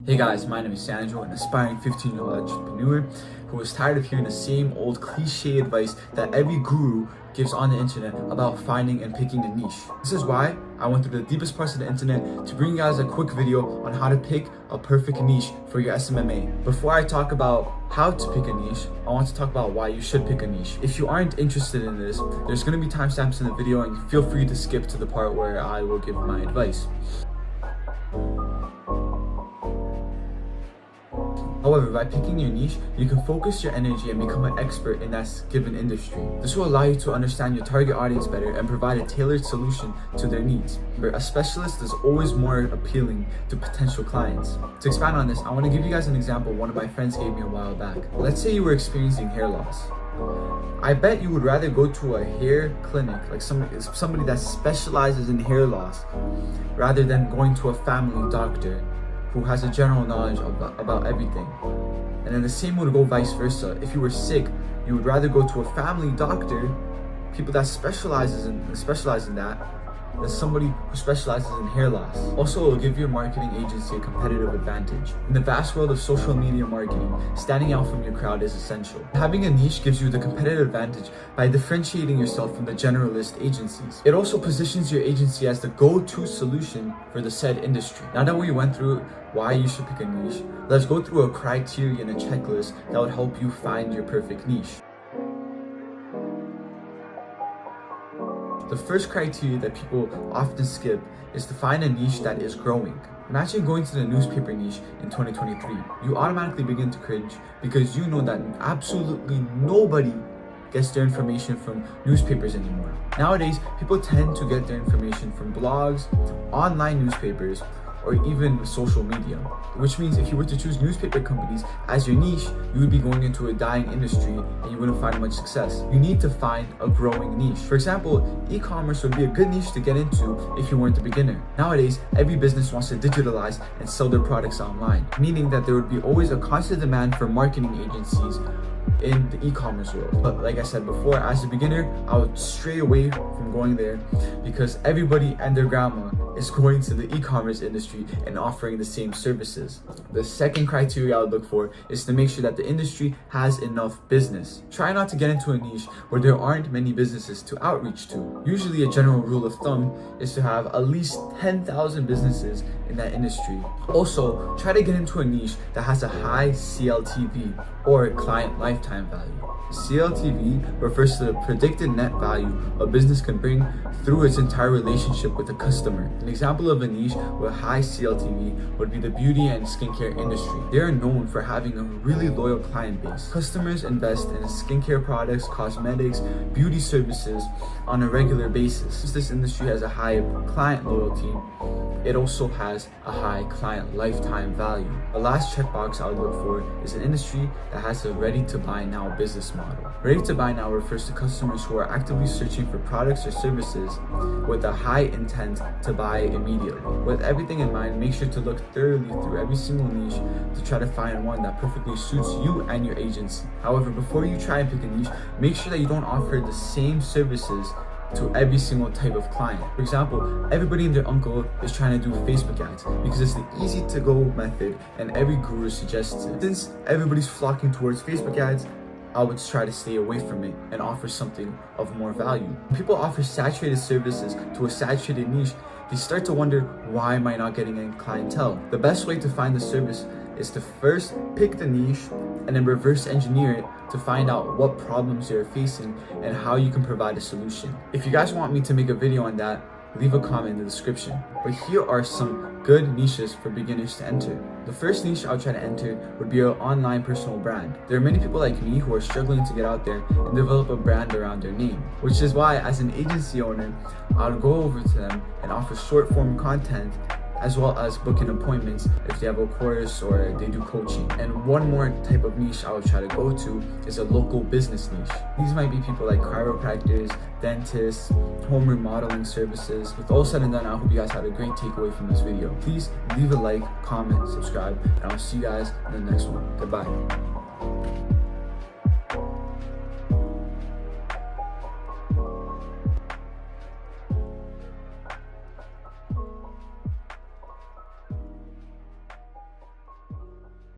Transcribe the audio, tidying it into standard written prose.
Hey guys, my name is Sandro, an aspiring 15-year-old entrepreneur who is tired of hearing the same old cliche advice that every guru gives on the internet about finding and picking a niche. This is why I went through the deepest parts of the internet to bring you guys a quick video on how to pick a perfect niche for your SMMA. Before I talk about how to pick a niche, I want to talk about why you should pick a niche. If you aren't interested in this, there's going to be timestamps in the video and feel free to skip to the part where I will give my advice. However, by picking your niche, you can focus your energy and become an expert in that given industry. This will allow you to understand your target audience better and provide a tailored solution to their needs. But a specialist is always more appealing to potential clients. To expand on this, I want to give you guys an example one of my friends gave me a while back. Let's say you were experiencing hair loss. I bet you would rather go to a hair clinic, like somebody that specializes in hair loss, rather than going to a family doctor who has a general knowledge about everything. And then the same would go vice versa. If you were sick, you would rather go to a family doctor, people that specialize in that, than somebody who specializes in hair loss. Also, it will give your marketing agency a competitive advantage. In the vast world of social media marketing, standing out from your crowd is essential. Having a niche gives you the competitive advantage by differentiating yourself from the generalist agencies. It also positions your agency as the go-to solution for the said industry. Now that we went through why you should pick a niche, let's go through a criteria and a checklist that would help you find your perfect niche. The first criteria that people often skip is to find a niche that is growing. Imagine going to the newspaper niche in 2023. You automatically begin to cringe because you know that absolutely nobody gets their information from newspapers anymore. Nowadays, people tend to get their information from blogs, online newspapers, or even social media. Which means if you were to choose newspaper companies as your niche, you would be going into a dying industry and you wouldn't find much success. You need to find a growing niche. For example, e-commerce would be a good niche to get into if you weren't a beginner. Nowadays, every business wants to digitalize and sell their products online, meaning that there would be always a constant demand for marketing agencies in the e-commerce world. But like I said before, as a beginner, I would stray away from going there because everybody and their grandma is going to the e-commerce industry and offering the same services. The second criteria I would look for is to make sure that the industry has enough business. Try not to get into a niche where there aren't many businesses to outreach to. Usually a general rule of thumb is to have at least 10,000 businesses in that industry. Also, try to get into a niche that has a high CLTV or client lifetime value. CLTV refers to the predicted net value a business can bring through its entire relationship with the customer. An example of a niche with high CLTV would be the beauty and skincare industry. They are known for having a really loyal client base. Customers invest in skincare products, cosmetics, beauty services on a regular basis. Since this industry has a high client loyalty, it also has a high client lifetime value. The last checkbox I would look for is an industry that has a ready-to-buy now business model. Ready to buy now refers to customers who are actively searching for products or services with a high intent to buy immediately. With everything in mind, make sure to look thoroughly through every single niche to try to find one that perfectly suits you and your agency. However, before you try and pick a niche, make sure that you don't offer the same services to every single type of client. For example, everybody and their uncle is trying to do Facebook ads because it's the easy to go method and every guru suggests it. Since everybody's flocking towards Facebook ads, I would try to stay away from it and offer something of more value. When people offer saturated services to a saturated niche, they start to wonder, why am I not getting any clientele? The best way to find the service is to first pick the niche and then reverse engineer it to find out what problems you're facing and how you can provide a solution. If you guys want me to make a video on that, leave a comment in the description. But here are some good niches for beginners to enter. The first niche I'll try to enter would be an online personal brand. There are many people like me who are struggling to get out there and develop a brand around their name, which is why as an agency owner, I'll go over to them and offer short form content as well as booking appointments if they have a course or they do coaching. And one more type of niche I would try to go to is a local business niche. These might be people like chiropractors, dentists, home remodeling services. With all said and done, I hope you guys had a great takeaway from this video. Please leave a like, comment, subscribe, and I'll see you guys in the next one. Goodbye.